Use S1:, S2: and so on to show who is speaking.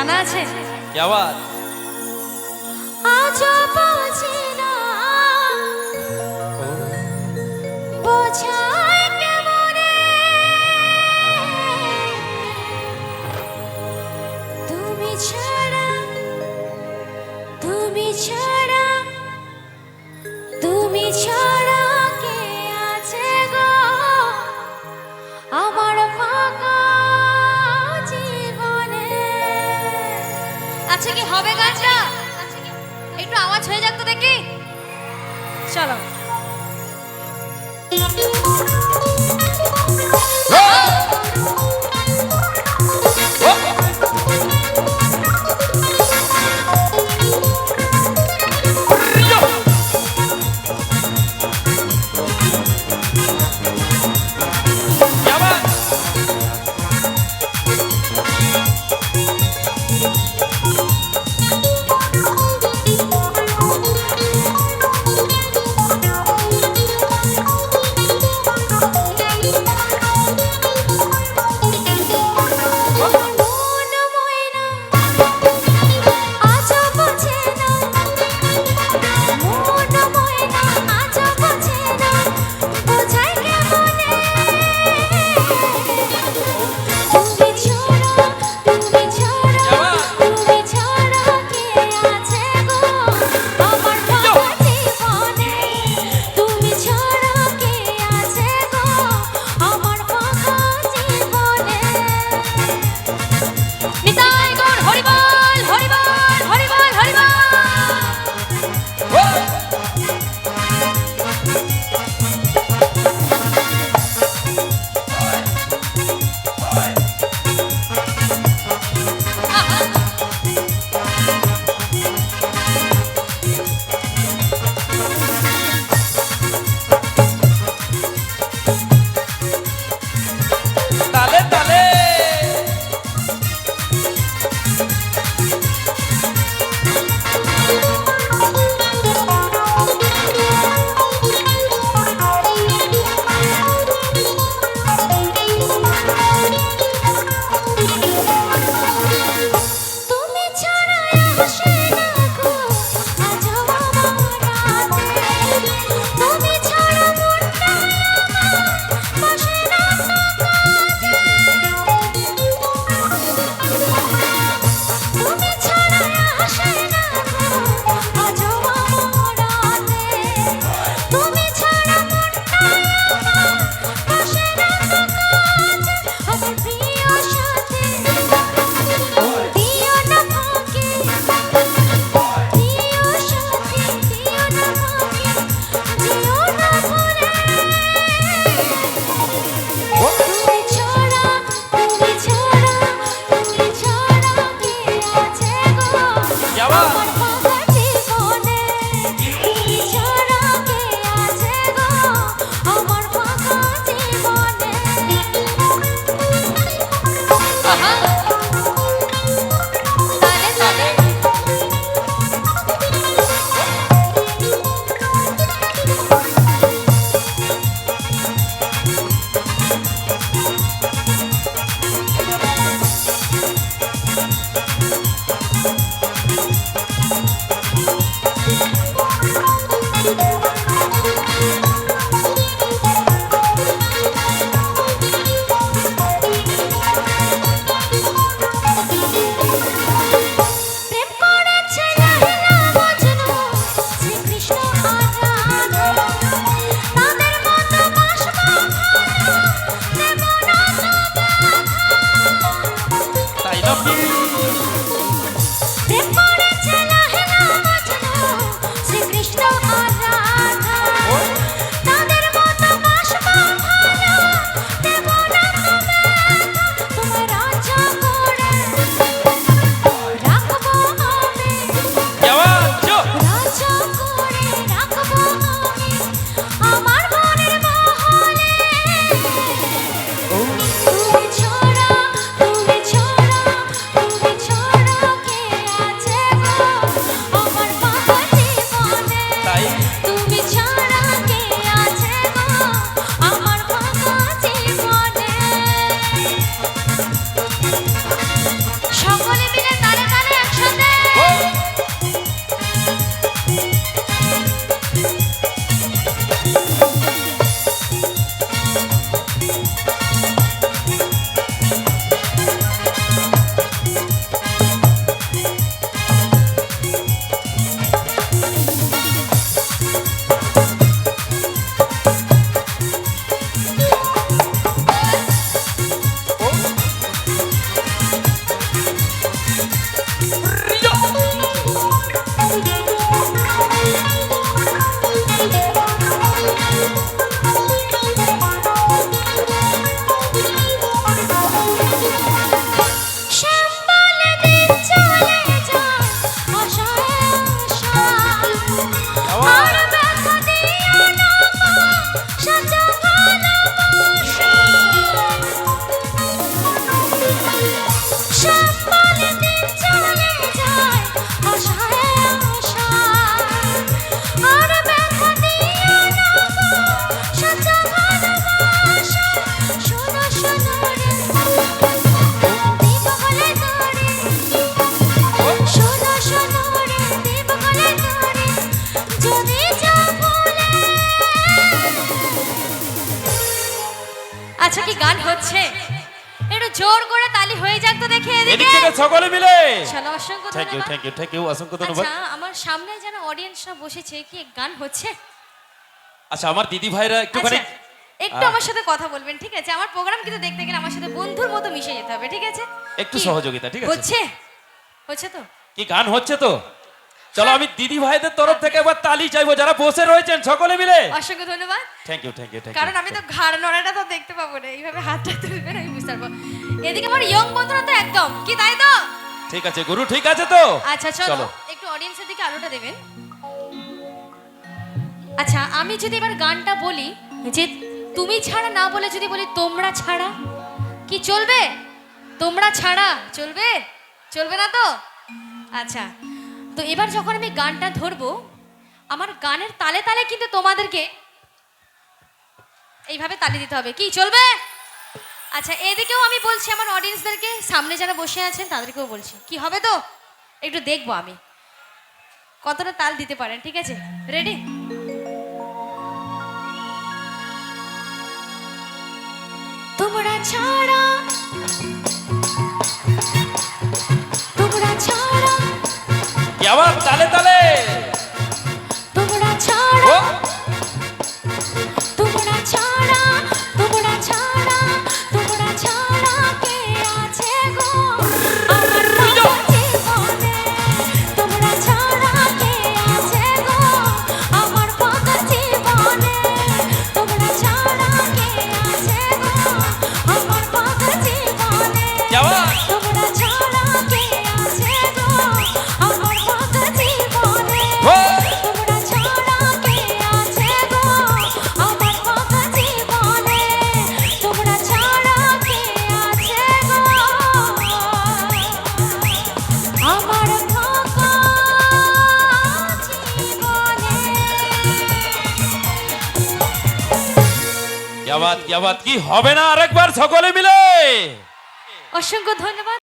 S1: জানা আছে?
S2: क्या बात।
S1: আজও বুঝি না বোঝায় কেমনে তুমি ছাড়া তুমি ছাড়া তুমি ছাড়া কে আছে গো আমার ফাঁকা জীবনে। আচ্ছা কি হবে গানটা? একটু আওয়াজ হয়ে যাক তো দেখি। চলো। আচ্ছা কি গান হচ্ছে? একটু জোর করে তালি হয়ে যাক তো দেখি
S2: এদিক
S1: এদিকে।
S2: থেকে সকলে মিলে
S1: চলো অসংখ্য
S2: থ্যাংক ইউ
S1: ধন্যবাদ।
S2: থ্যাংক ইউ অসংখ্য ধন্যবাদ।
S1: আচ্ছা আমার সামনে যারা অডিয়েন্সরা বসেছে কি গান হচ্ছে?
S2: আচ্ছা আমার দিদি ভাইরা একটুখানি
S1: আচ্ছা, একটু আমার সাথে কথা বলবেন, ঠিক আছে? আমার প্রোগ্রাম কিন্তু দেখতে গেলে আমার সাথে বন্ধুর মতো মিশে যেতে হবে, ঠিক আছে?
S2: একটু
S1: কি?
S2: সহযোগিতা, ঠিক আছে?
S1: হচ্ছে হচ্ছে তো?
S2: কি গান হচ্ছে তো? চলো আমি দিদি ভাইদের তরফ থেকে এবার তালি চাইবো যারা বসে রয়েছেন সকলে মিলে।
S1: অসংখ্য ধন্যবাদ।
S2: থ্যাংক ইউ
S1: কারণ আমি তো ঘাড় নড়াটা তো দেখতে পাবো না, এইভাবে হাতটা তুলবেন আমি বুঝতে পারবো। এদিকে আমার ইয়ং বন্ধুরা তো একদম কি, তাই তো?
S2: ঠিক আছে গুরু, ঠিক আছে তো?
S1: আচ্ছা চলো একটু অডিয়েন্সের দিকে আলোটা দেবেন। আচ্ছা আমি যদি এবার গানটা বলি যে তুমি ছাড়া না বলে যদি বলি তোমরা ছাড়া, কি চলবে? তোমরা ছাড়া চলবে? চলবে না তো? আচ্ছা তো এবার যখন আমি গানটা ধরবো আমার গানের তালে তালে কিন্তু তোমাদেরকে এইভাবে তালি দিতে হবে, কি চলবে? আচ্ছা এদিকেও আমি বলছি আমার অডিয়েন্সদেরকে, সামনে যারা বসে আছেন তাদেরকেও বলছি, কি হবে তো? একটু দেখবো আমি কতটা তাল দিতে পারেন, ঠিক আছে? রেডি? তোমরা ছাড়া, তোমরা ছাড়া,
S2: কি আবার তালে তালে
S1: তোমরা ছাড়া,
S2: ও
S1: তোমরা ছাড়া, তোমরা ছাড়া, তোমরা ছাড়া কে আছে গো আমার জীবনে? তোমরা ছাড়া কে আছে গো আমার ফাঁকা জীবনে? তোমরা ছাড়া কে আছে গো আমার ফাঁকা জীবনে?
S2: কি আবার
S1: তোমরা ছাড়া কে আছে গো আমার ফাঁকা জীবনে?
S2: ও
S1: তোমরা ছাড়া কে আছে গো আমার ফাঁকা জীবনে? তোমরা ছাড়া কে আছে গো আমার ফাঁকা জীবনে?
S2: কি আবার কি হবে না আরেকবার সকলে মিলে?
S1: অসংখ্য ধন্যবাদ।